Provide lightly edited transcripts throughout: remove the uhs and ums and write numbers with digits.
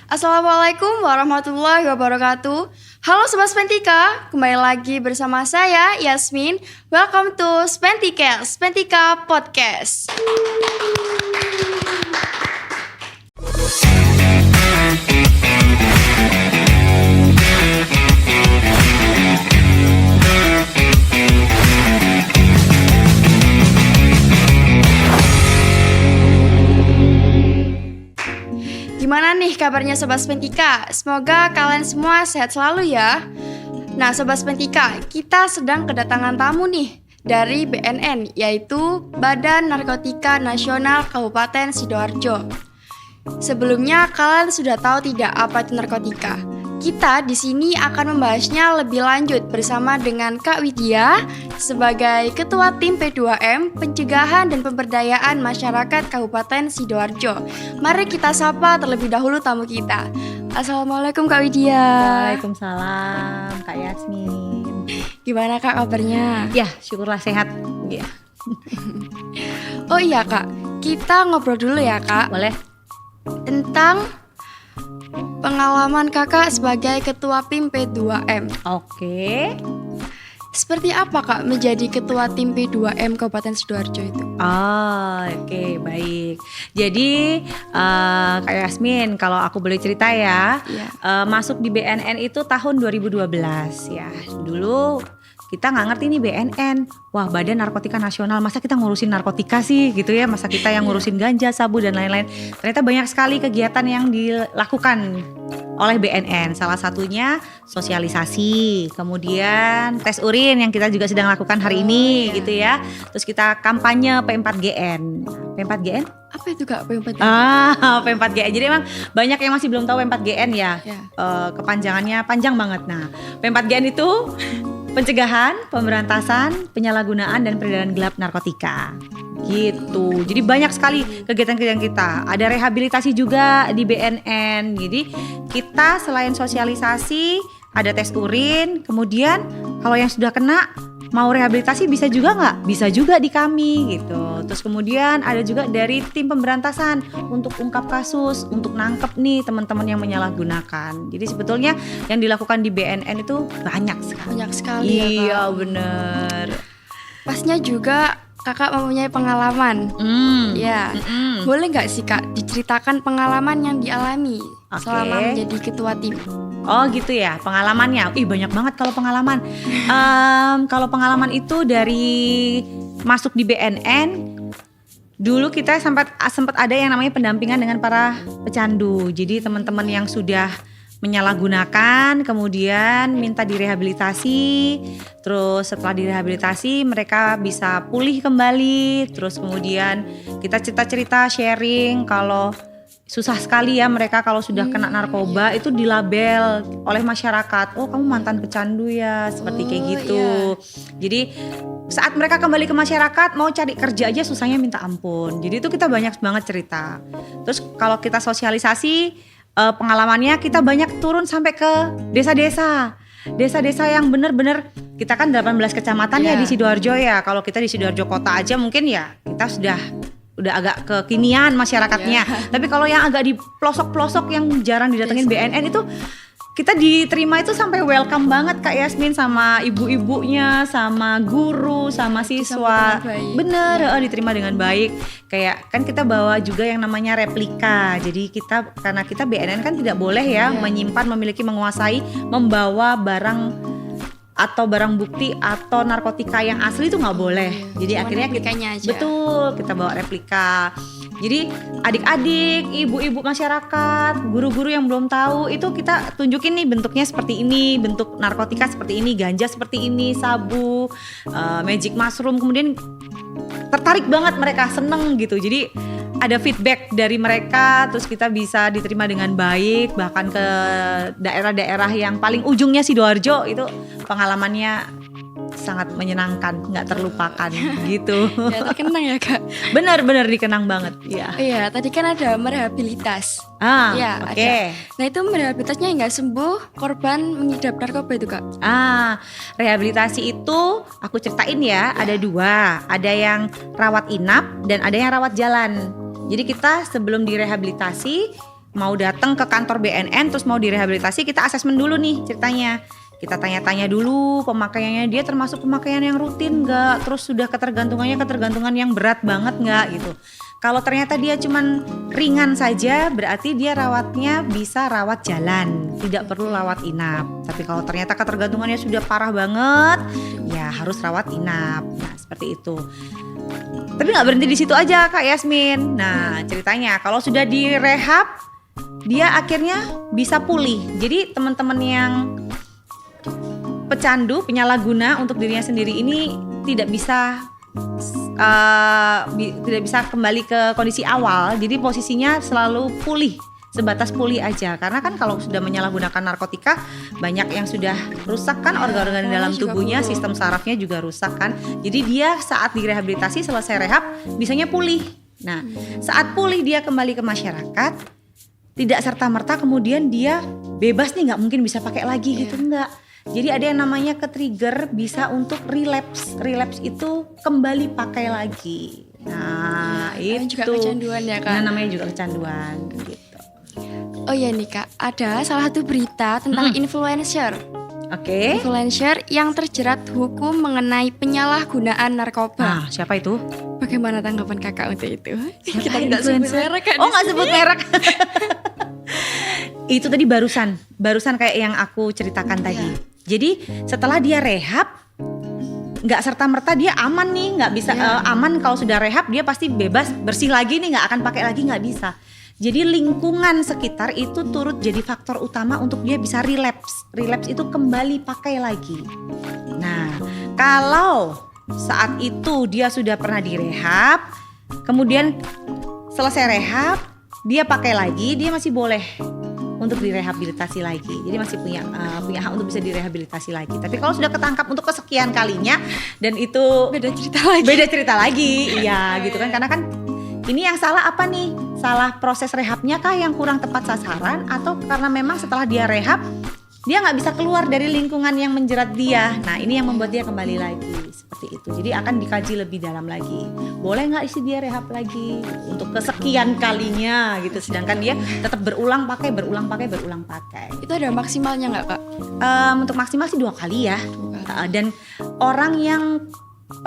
Assalamualaikum warahmatullahi wabarakatuh. Halo Sobat Spentika, kembali lagi bersama saya Yasmin. Welcome to Spentika Podcast. Gimana nih kabarnya Sobat Spentika? Semoga kalian semua sehat selalu ya. Nah Sobat Spentika, kita sedang kedatangan tamu nih dari BNN, yaitu Badan Narkotika Nasional Kabupaten Sidoarjo. Sebelumnya kalian sudah tahu tidak apa itu narkotika? Kita di sini akan membahasnya lebih lanjut bersama dengan Kak Widya sebagai Ketua Tim P2M Pencegahan dan Pemberdayaan Masyarakat Kabupaten Sidoarjo. Mari kita sapa terlebih dahulu tamu kita. Assalamualaikum Kak Widya. Waalaikumsalam Kak Yasmin. Gimana Kak kabarnya? Ya, syukurlah sehat. Ya. Oh iya Kak, kita ngobrol dulu ya Kak. Boleh? Tentang pengalaman kakak sebagai ketua PIM P2M. Oke. Seperti apa kak menjadi ketua tim P2M Kabupaten Sidoarjo itu? Oke, baik. Jadi Kak Yasmin, kalau aku boleh cerita ya, masuk di BNN itu tahun 2012 ya. Dulu kita nggak ngerti nih BNN, wah Badan Narkotika Nasional, masa kita ngurusin narkotika sih gitu ya, masa kita yang ngurusin ganja, sabu dan lain-lain. Ternyata banyak sekali kegiatan yang dilakukan oleh BNN, salah satunya sosialisasi, kemudian tes urin yang kita juga sedang lakukan hari ini gitu ya. Terus kita kampanye P4GN. P4GN? Apa itu kak P4GN? P4GN. Jadi emang banyak yang masih belum tahu P4GN ya. Kepanjangannya panjang banget. Nah, P4GN itu pencegahan, pemberantasan, penyalahgunaan dan peredaran gelap narkotika. Gitu. Jadi banyak sekali kegiatan-kegiatan kita. Ada rehabilitasi juga di BNN. Jadi kita selain sosialisasi, ada tes urin, kemudian kalau yang sudah kena mau rehabilitasi bisa juga nggak? Bisa juga di kami gitu. Terus kemudian ada juga dari tim pemberantasan untuk ungkap kasus, untuk nangkep nih teman-teman yang menyalahgunakan. Jadi sebetulnya yang dilakukan di BNN itu banyak sekali. Banyak sekali ya kak. Iya bener. Pastinya juga kakak mempunyai pengalaman. Ya, boleh nggak sih kak diceritakan pengalaman yang dialami selama menjadi ketua tim? Oh gitu ya pengalamannya. Banyak banget kalau pengalaman. Kalau pengalaman itu dari masuk di BNN, dulu kita sempat ada yang namanya pendampingan dengan para pecandu. Jadi teman-teman yang sudah menyalahgunakan kemudian minta direhabilitasi, terus setelah direhabilitasi mereka bisa pulih kembali, terus kemudian kita cerita-cerita sharing kalau susah sekali ya mereka kalau sudah kena narkoba itu dilabel oleh masyarakat, oh kamu mantan pecandu ya, seperti kayak gitu. Jadi saat mereka kembali ke masyarakat mau cari kerja aja susahnya minta ampun. Jadi itu kita banyak banget cerita. Terus kalau kita sosialisasi pengalamannya kita banyak turun sampai ke desa-desa yang benar-benar, kita kan 18 kecamatan ya di Sidoarjo ya. Kalau kita di Sidoarjo kota aja mungkin ya kita udah agak kekinian masyarakatnya. Tapi kalau yang agak di pelosok-pelosok yang jarang didatengin BNN itu kita diterima itu sampai welcome banget Kak Yasmin, sama ibu-ibunya, sama guru, sama siswa. Bener, diterima dengan baik. Kayak kan kita bawa juga yang namanya replika. Jadi kita, karena kita BNN kan tidak boleh ya menyimpan, memiliki, menguasai, membawa barang atau barang bukti atau narkotika yang asli itu nggak boleh. Jadi cuma akhirnya kita bawa replika. Jadi adik-adik, ibu-ibu masyarakat, guru-guru yang belum tahu itu kita tunjukin nih bentuknya seperti ini, bentuk narkotika seperti ini, ganja seperti ini, sabu, magic mushroom. Kemudian tertarik banget mereka, seneng gitu. Jadi ada feedback dari mereka, terus kita bisa diterima dengan baik, bahkan ke daerah-daerah yang paling ujungnya Sidoarjo itu pengalamannya sangat menyenangkan, nggak terlupakan gitu. Ya terkenang ya kak. Benar-benar dikenang banget. Ya. Iya, tadi kan ada merehabilitas. Oke. Nah itu merehabilitasnya nggak sembuh korban mengidap narkoba itu kak? Rehabilitasi itu aku ceritain ya, ada dua, ada yang rawat inap dan ada yang rawat jalan. Jadi kita sebelum direhabilitasi mau datang ke kantor BNN terus mau direhabilitasi, kita asesmen dulu nih ceritanya. Kita tanya-tanya dulu pemakaiannya dia termasuk pemakaian yang rutin nggak, terus sudah ketergantungan yang berat banget nggak gitu. Kalau ternyata dia cuman ringan saja, berarti dia rawatnya bisa rawat jalan, tidak perlu rawat inap. Tapi kalau ternyata ketergantungannya sudah parah banget, ya harus rawat inap. Nah seperti itu. Tapi nggak berhenti di situ aja Kak Yasmin. Nah ceritanya kalau sudah direhab, dia akhirnya bisa pulih. Jadi teman-teman yang pecandu, penyalahguna untuk dirinya sendiri ini tidak bisa kembali ke kondisi awal. Jadi posisinya selalu pulih, sebatas pulih aja. Karena kan kalau sudah menyalahgunakan narkotika, banyak yang sudah rusak kan organ-organ di dalam tubuhnya, sistem sarafnya juga rusak kan. Jadi dia saat direhabilitasi selesai rehab, bisanya pulih. Nah, saat pulih dia kembali ke masyarakat, tidak serta-merta kemudian dia bebas nih, nggak mungkin bisa pakai lagi gitu, enggak. Jadi ada yang namanya ke-trigger bisa untuk relapse. Relapse itu kembali pakai lagi. Nah, itu juga kecanduan ya Kak. Nah, namanya juga kecanduan gitu. Oh iya nih Kak, ada salah satu berita tentang influencer. Oke. Influencer yang terjerat hukum mengenai penyalahgunaan narkoba. Nah, siapa itu? Bagaimana tanggapan Kakak untuk itu? Siapa Kita tidak sebut influencer? merek kan. Oh, nggak sebut merek. Itu tadi barusan kayak yang aku ceritakan tadi. Jadi setelah dia rehab, nggak serta-merta dia aman nih, nggak bisa aman kalau sudah rehab dia pasti bebas bersih lagi nih, nggak akan pakai lagi, nggak bisa. Jadi lingkungan sekitar itu turut jadi faktor utama untuk dia bisa relapse. Relapse itu kembali pakai lagi. Nah, kalau saat itu dia sudah pernah direhab, kemudian selesai rehab, dia pakai lagi, dia masih boleh untuk direhabilitasi lagi. Jadi masih punya hak untuk bisa direhabilitasi lagi. Tapi kalau sudah ketangkap untuk kesekian kalinya dan itu Beda cerita lagi. Iya gitu kan. Karena kan ini yang salah apa nih? Salah proses rehabnya kah yang kurang tepat sasaran, atau karena memang setelah dia rehab dia nggak bisa keluar dari lingkungan yang menjerat dia. Nah ini yang membuat dia kembali lagi seperti itu. Jadi akan dikaji lebih dalam lagi. Boleh nggak isi dia rehab lagi untuk kesekian kalinya gitu. Sedangkan dia tetap berulang pakai. Itu ada maksimalnya nggak Kak? Untuk maksimal sih 2 kali ya. Dan orang yang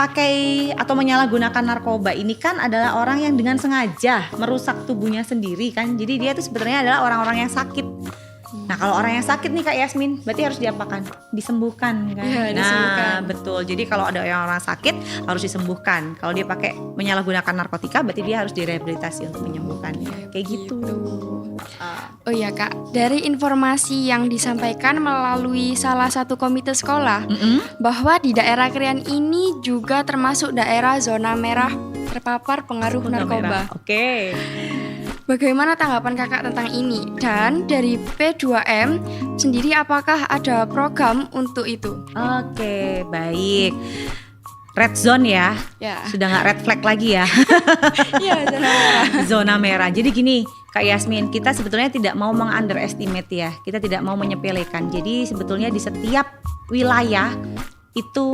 pakai atau menyalahgunakan narkoba ini kan adalah orang yang dengan sengaja merusak tubuhnya sendiri kan. Jadi dia itu sebenarnya adalah orang-orang yang sakit. Nah kalau orang yang sakit nih Kak Yasmin, berarti harus diapakan? Disembuhkan kan? Ya, disembuhkan. Nah betul, jadi kalau ada orang sakit harus disembuhkan. Kalau dia pakai menyalahgunakan narkotika, berarti dia harus direhabilitasi untuk menyembuhkan. Kayak gitu. Oh iya Kak, dari informasi yang disampaikan melalui salah satu komite sekolah, bahwa di daerah Krian ini juga termasuk daerah zona merah terpapar pengaruh narkoba. Oke. Bagaimana tanggapan Kakak tentang ini? Dan dari P2M sendiri apakah ada program untuk itu? Oke, baik. Red zone ya. Sudah nggak red flag lagi ya. Iya, zona merah. Zona merah. Jadi gini, Kak Yasmin, kita sebetulnya tidak mau meng-underestimate ya. Kita tidak mau menyepelekan. Jadi sebetulnya di setiap wilayah itu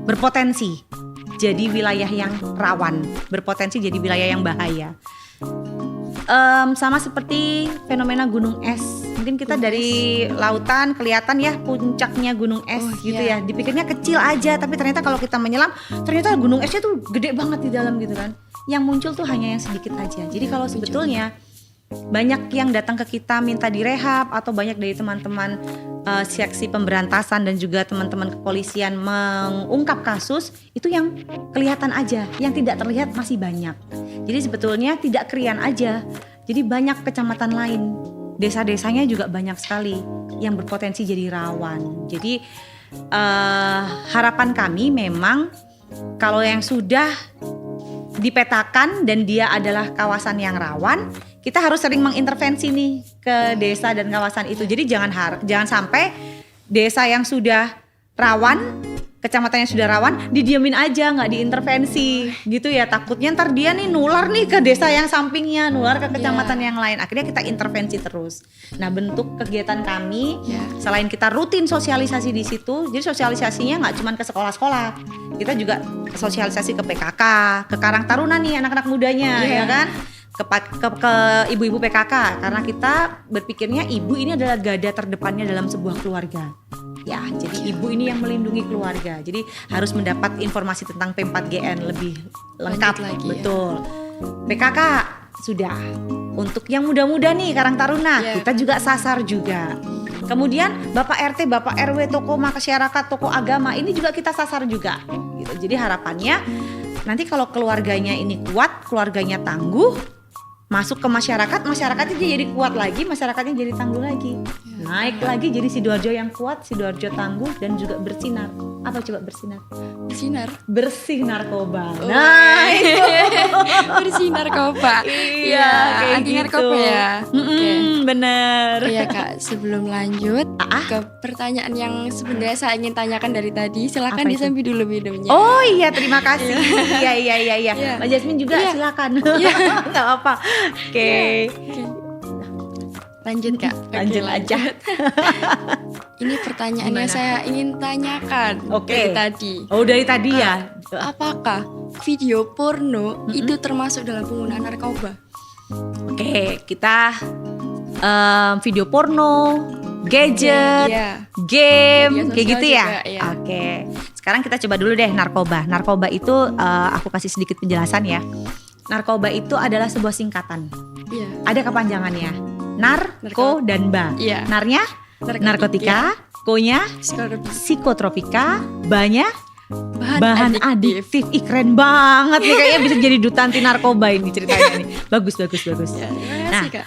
berpotensi jadi wilayah yang rawan, berpotensi jadi wilayah yang bahaya. Sama seperti fenomena gunung es. Mungkin kita dari lautan kelihatan ya puncaknya gunung es gitu ya. Dipikirnya kecil aja, tapi ternyata kalau kita menyelam, ternyata gunung esnya tuh gede banget di dalam gitu kan. Yang muncul tuh hanya yang sedikit aja. Jadi kalau sebetulnya banyak yang datang ke kita minta direhab, atau banyak dari teman-teman seksi pemberantasan dan juga teman-teman kepolisian mengungkap kasus, itu yang kelihatan aja, yang tidak terlihat masih banyak. Jadi sebetulnya tidak Krian aja, jadi banyak kecamatan lain, desa-desanya juga banyak sekali yang berpotensi jadi rawan. Jadi harapan kami memang kalau yang sudah dipetakan dan dia adalah kawasan yang rawan, kita harus sering mengintervensi nih ke desa dan kawasan itu. Jadi jangan sampai desa yang sudah rawan, kecamatan yang sudah rawan didiemin aja, nggak diintervensi gitu ya. Takutnya ntar dia nih nular nih ke desa yang sampingnya, nular ke kecamatan yang lain. Akhirnya kita intervensi terus. Nah bentuk kegiatan kami selain kita rutin sosialisasi di situ, jadi sosialisasinya nggak cuma ke sekolah-sekolah, kita juga sosialisasi ke PKK, ke Karang Taruna nih anak-anak mudanya ya kan, ke ibu-ibu PKK, karena kita berpikirnya ibu ini adalah garda terdepannya dalam sebuah keluarga. Ya, jadi ibu ini yang melindungi keluarga. Jadi harus mendapat informasi tentang P4GN lebih lengkap Lanjut lagi, betul. PKK sudah. Untuk yang muda-muda nih, Karang Taruna, kita juga sasar juga. Kemudian Bapak RT, Bapak RW, tokoh masyarakat, tokoh agama, ini juga kita sasar juga. Gitu. Jadi harapannya nanti kalau keluarganya ini kuat, keluarganya tangguh, masuk ke masyarakat, masyarakatnya jadi kuat lagi, masyarakatnya jadi tangguh lagi. Naik lagi jadi Sidoarjo yang kuat, Sidoarjo tangguh dan juga bersinar. Apa coba bersinar? Bersinar. Bersih narkoba. Oh, Nah, itu. bersih narkoba. Iya, kayak anti gitu. narkoba ya. Oke. Bener. Iya Kak, sebelum lanjut ke pertanyaan yang sebenarnya saya ingin tanyakan dari tadi, silakan Apa itu? disambi dulu minumnya. Oh iya, terima kasih. Iya. Iya. Mbak Jasmine juga silakan. Nggak apa. Oke. Oke. Lanjut Kak. Lanjut Oke, aja. Ini pertanyaannya Gimana? saya ingin tanyakan Oke. dari tadi. Oh dari tadi ya. Apakah video porno itu termasuk dalam penggunaan narkoba? Oke, kita video porno, gadget, Iya. game, Media kayak sosial gitu ya. juga, iya. Oke, sekarang kita coba dulu deh narkoba. Narkoba itu aku kasih sedikit penjelasan ya. Narkoba itu adalah sebuah singkatan. Iya. Ada kepanjangannya. Narko dan ba. Iya. Narnya narkotika, konya psikotropika, banya bahan adiktif. Ih keren banget nih, kayaknya bisa jadi duta anti narkoba ini ceritanya nih. Bagus. Ya, terima Nah, kasih Kak.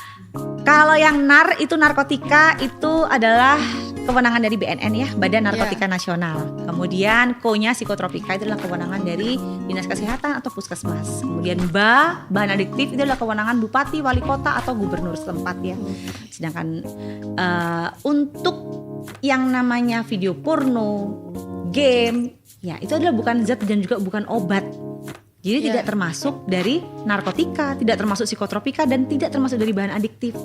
kalau yang nar itu narkotika itu adalah kewenangan dari BNN ya, Badan Narkotika Nasional. Kemudian ko-nya psikotropika itu adalah kewenangan dari Dinas Kesehatan atau Puskesmas. Kemudian bahan adiktif itu adalah kewenangan Bupati, Wali Kota atau Gubernur setempat ya. Sedangkan untuk yang namanya video porno, game, ya itu adalah bukan zat dan juga bukan obat. Jadi tidak termasuk dari narkotika, tidak termasuk psikotropika dan tidak termasuk dari bahan adiktif.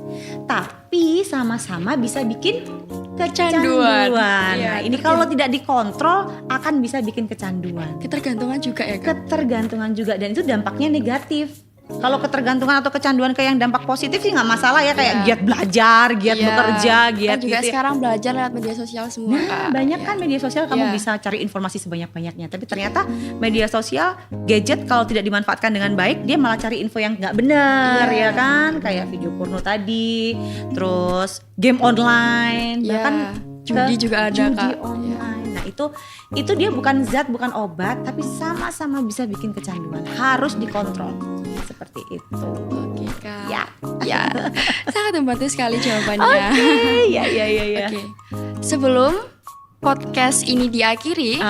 Tapi sama-sama bisa bikin kecanduan. Iya, Nah, ini kalau tidak dikontrol akan bisa bikin kecanduan. Ketergantungan juga ya Kak. Ketergantungan juga dan itu dampaknya negatif. Kalau ketergantungan atau kecanduan kayak yang dampak positif sih nggak masalah ya, kayak giat belajar, giat bekerja, giat kan juga gitu ya. sekarang belajar lewat media sosial semua Nah, Kak. banyak Ya. kan media sosial kamu bisa cari informasi sebanyak-banyaknya. Tapi ternyata media sosial, gadget kalau tidak dimanfaatkan dengan baik, dia malah cari info yang nggak benar, ya kan? Kayak video porno tadi, terus game online, Iya. bahkan Judi juga ada judi Kak. online. Nah itu dia bukan zat, bukan obat, tapi sama-sama bisa bikin kecanduan. Harus dikontrol seperti itu. Oke Kak. Ya. Ya. Sangat membantu sekali jawabannya. Iya. Oke. Sebelum podcast ini diakhiri,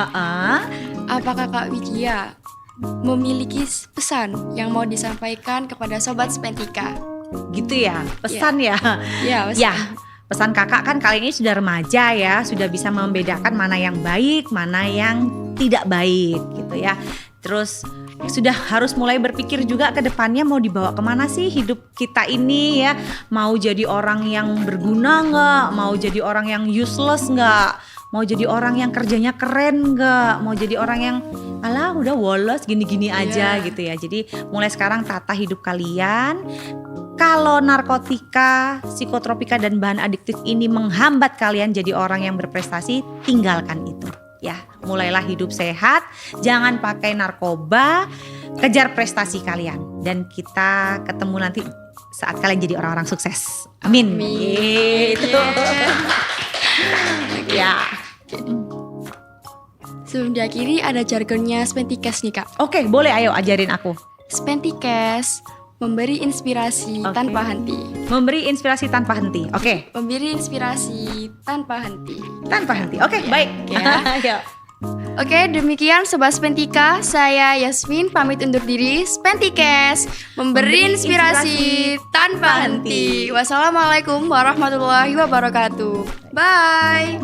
apakah Kak Widya memiliki pesan yang mau disampaikan kepada Sobat Spentika? Gitu ya, pesan ya. Ya, Ya, pesan kakak kan kali ini sudah remaja ya, sudah bisa membedakan mana yang baik, mana yang tidak baik gitu ya. Terus sudah harus mulai berpikir juga ke depannya mau dibawa kemana sih hidup kita ini ya. Mau jadi orang yang berguna nggak? Mau jadi orang yang useless nggak? Mau jadi orang yang kerjanya keren nggak? Mau jadi orang yang alah udah woles gini-gini aja gitu ya. Jadi mulai sekarang tata hidup kalian. Kalau narkotika, psikotropika dan bahan adiktif ini menghambat kalian jadi orang yang berprestasi, tinggalkan itu. Ya, mulailah hidup sehat, jangan pakai narkoba, kejar prestasi kalian. Dan kita ketemu nanti saat kalian jadi orang-orang sukses. Amin. Gitu. Ya. Sebelum diakhiri ada jargonnya Spentikes nih Kak. Oke, boleh ayo ajarin aku. Spentikes, memberi inspirasi tanpa henti. Memberi inspirasi tanpa henti. Oke. Memberi inspirasi tanpa henti. Tanpa henti. Oke, baik. Ya. Ayo. Oke, demikian Sobat Spentika. Saya Yasmin pamit undur diri. Spentikes, memberi inspirasi tanpa henti. Wassalamualaikum warahmatullahi wabarakatuh. Bye.